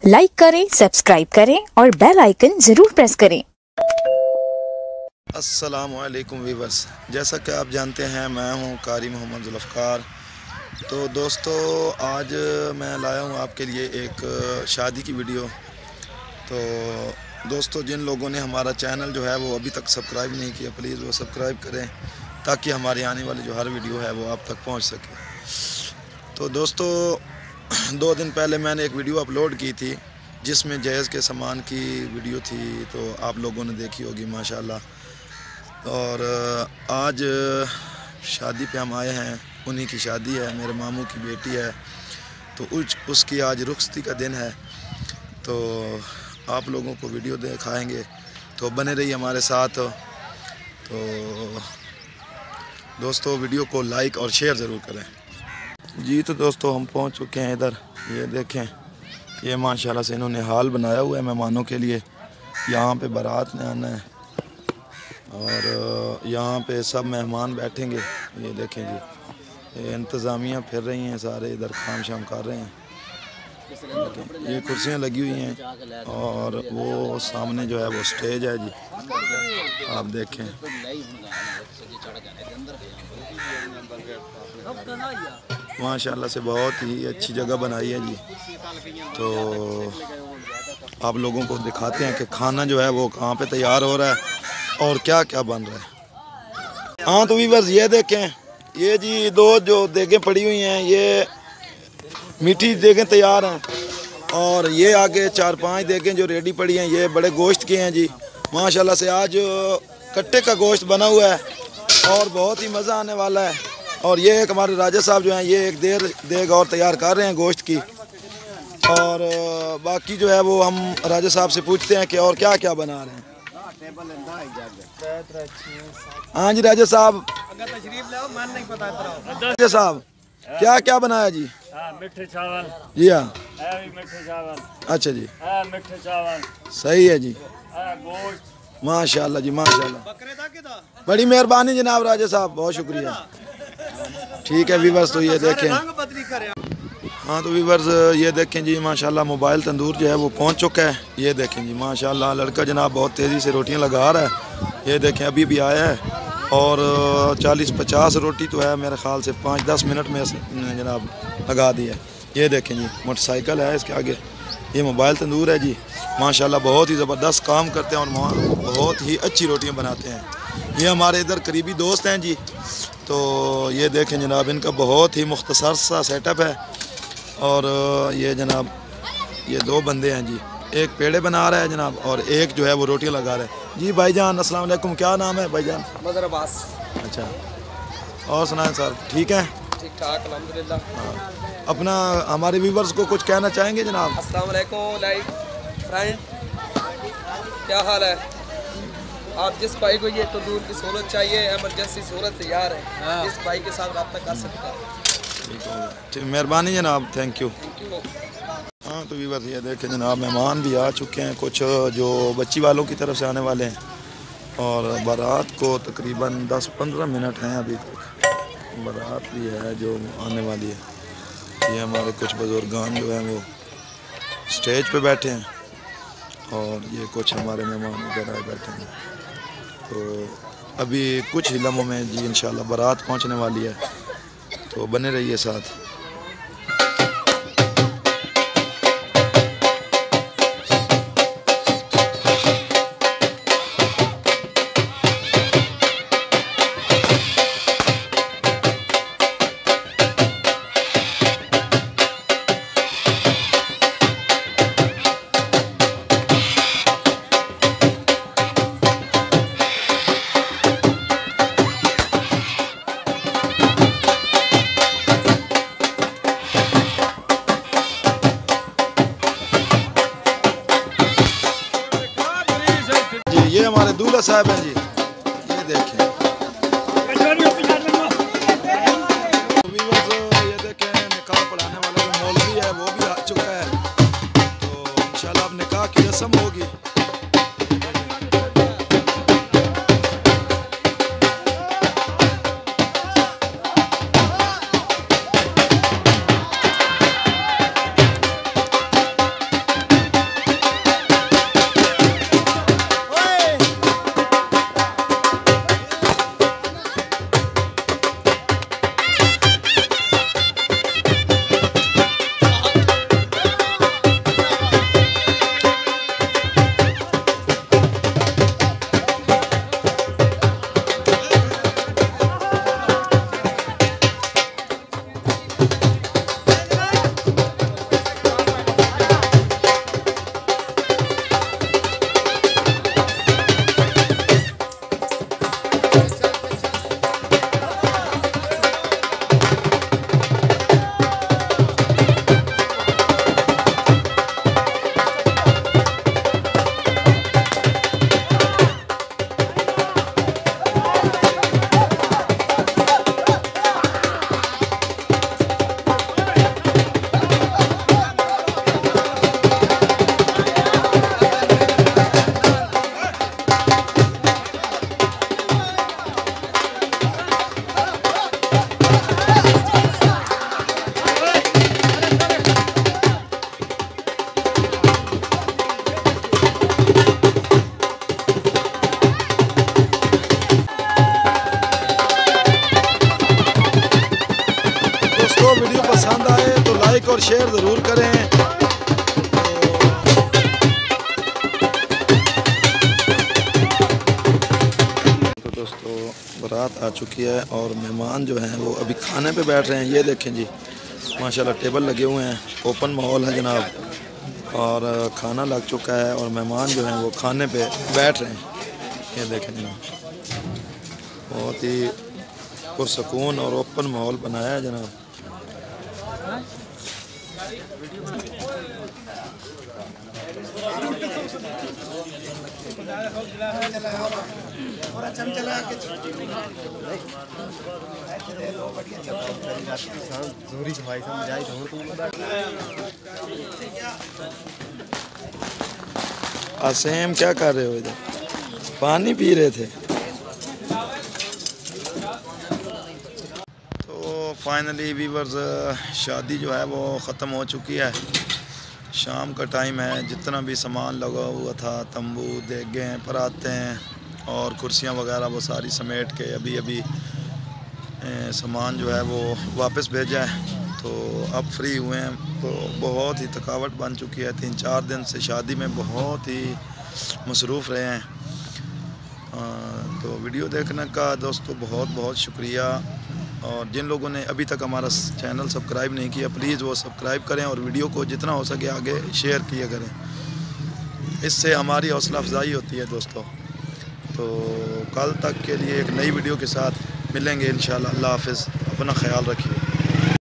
Like करें, subscribe करें और बेल आइकन ज़रूर प्रेस करें। अस्सलामुअलैकुम वीवर्स, जैसा कि आप जानते हैं मैं हूं कारी मोहम्मद जुल्फ़कार। तो दोस्तों, आज मैं लाया हूं आपके लिए एक शादी की वीडियो। तो दोस्तों, जिन लोगों ने हमारा चैनल जो है वो अभी तक सब्सक्राइब नहीं किया, प्लीज़ वो सब्सक्राइब करें ताकि हमारी आने वाली जो हर वीडियो है वो आप तक पहुंच सके। तो दोस्तों, 2 दिन पहले मैंने एक वीडियो अपलोड की थी जिसमें जहेज़ के सामान की वीडियो थी, तो आप लोगों ने देखी होगी माशाल्लाह। और आज शादी पे हम आए हैं, उन्हीं की शादी है, मेरे मामू की बेटी है, तो उसकी आज रुखसती का दिन है। तो आप लोगों को वीडियो दिखाएंगे, तो बने रहिए हमारे साथ। तो दोस्तों, वीडियो को लाइक और शेयर ज़रूर करें जी। तो दोस्तों, हम पहुंच चुके हैं इधर। ये देखें, ये माशाल्लाह से इन्होंने हाल बनाया हुआ है मेहमानों के लिए। यहाँ पे बारात ने आना है और यहाँ पे सब मेहमान बैठेंगे। ये देखें जी, ये इंतज़ामिया फिर रही हैं, सारे इधर काम शाम कर रहे हैं। ये कुर्सियाँ लगी हुई हैं और वो सामने जो है वो स्टेज है जी, आप देखें। माशाल्लाह से बहुत ही अच्छी जगह बनाई है जी। तो आप लोगों को दिखाते हैं कि खाना जो है वो कहाँ पे तैयार हो रहा है और क्या क्या बन रहा है। हाँ, तो वीवर्स ये देखें, ये जी 2 जो देगें पड़ी हुई हैं, ये मीठी देगें तैयार हैं और ये आगे 4-5 देगें जो रेडी पड़ी हैं, ये बड़े गोश्त के हैं जी। माशाल्लाह से आज कट्टे का गोश्त बना हुआ है और बहुत ही मज़ा आने वाला है। और ये एक हमारे राजा साहब जो हैं, ये एक देग और तैयार कर रहे हैं गोश्त की। और बाकी जो है वो हम राजा साहब से पूछते हैं कि और क्या क्या बना रहे हैं। हाँ जी राजा साहब, राजा साहब क्या क्या बनाया जी? मिठे चावल जी। हाँ, मिठे चावल। अच्छा जी, मिठे चावल सही है जी। गोश्त माशाल्लाह जी, माशाल्लाह, बड़ी मेहरबानी जनाब राजा साहब, बहुत शुक्रिया। ठीक है वीवर्स, तो ये देखें। हाँ, तो वीवर्स ये देखें जी, माशाल्लाह मोबाइल तंदूर जो है वो पहुंच चुका है। ये देखें जी, माशाल्लाह लड़का जनाब बहुत तेज़ी से रोटियां लगा रहा है। ये देखें, अभी भी आया है और 40-50 रोटी तो है मेरे ख़्याल से 5-10 मिनट में जनाब लगा दी है। ये देखें जी, मोटरसाइकिल है इसके आगे। ये मोबाइल तंदूर है जी, माशाल्लाह बहुत ही ज़बरदस्त काम करते हैं और बहुत ही अच्छी रोटियाँ बनाते हैं। ये हमारे इधर करीबी दोस्त हैं जी। तो ये देखें जनाब, इनका बहुत ही मुख्तसर सा सेटअप है। और ये जनाब, ये 2 बंदे हैं जी, एक पेड़े बना रहा है जनाब और एक जो है वो रोटियां लगा रहा है जी। भाईजान अस्सलाम वालेकुम, क्या नाम है भाईजान? मदर अब्बास। अच्छा, और सुनाएं सर, ठीक है? ठीक ठाक अल्हम्दुलिल्लाह। हाँ, अपना हमारे व्यूवर्स को कुछ कहना चाहेंगे जनाब? अस्सलाम वालेकुम लाइक फ्रेंड, क्या हाल है? आप जिस भाई को ये तंदूर की सहूलत चाहिए, एमरजेंसी सहूलत तैयार है, इस भाई के साथ रब्ता कर सकता है। ठीक, मेहरबानी जनाब, थैंक यू। हाँ, तो व्यूवर्स ये देखें जनाब, मेहमान भी आ चुके हैं, कुछ जो बच्ची वालों की तरफ से आने वाले हैं। और बारात को तकरीबन 10-15 मिनट हैं अभी तक, बारात भी है जो आने वाली है। ये हमारे कुछ बुजुर्गान जो हैं वो स्टेज पे बैठे हैं और ये कुछ हमारे मेहमान इधर आए बैठे हैं। तो अभी कुछ ही लम्हों में जी इंशाल्लाह बारात पहुंचने वाली है, तो बने रहिए साथ। ये हमारे दूल्हा साहब हैं जी, ये देखें। ये देखें, निकाह पढ़ाने वाला जो मौलवी है वो भी आ चुका है। तो इंशाल्लाह अब निकाह की रस्म होगी। करें। तो दोस्तों बारात आ चुकी है और मेहमान जो हैं वो अभी खाने पे बैठ रहे हैं। ये देखें जी माशाल्लाह टेबल लगे हुए हैं, ओपन माहौल है जनाब और खाना लग चुका है और मेहमान जो हैं वो खाने पे बैठ रहे हैं। ये देखें जनाब बहुत ही पुरसकून और ओपन माहौल बनाया है जनाब। आसेम क्या कर रहे हो इधर? पानी पी रहे थे। तो फाइनली व्यूअर्स शादी जो है वो ख़त्म हो चुकी है। शाम का टाइम है। जितना भी सामान लगा हुआ था, तंबू, देगें, परातें और कुर्सियाँ वगैरह वो सारी समेट के अभी सामान जो है वो वापस भेजा है। तो अब फ्री हुए हैं। तो बहुत ही थकावट बन चुकी है। 3-4 दिन से शादी में बहुत ही मसरूफ़ रहे हैं। तो वीडियो देखने का दोस्तों बहुत बहुत शुक्रिया। और जिन लोगों ने अभी तक हमारा चैनल सब्सक्राइब नहीं किया प्लीज़ वो सब्सक्राइब करें और वीडियो को जितना हो सके आगे शेयर किया करें। इससे हमारी हौसला अफजाई होती है दोस्तों। तो कल तक के लिए एक नई वीडियो के साथ मिलेंगे इंशाल्लाह। अल्लाह हाफ़िज़। अपना ख्याल रखिए।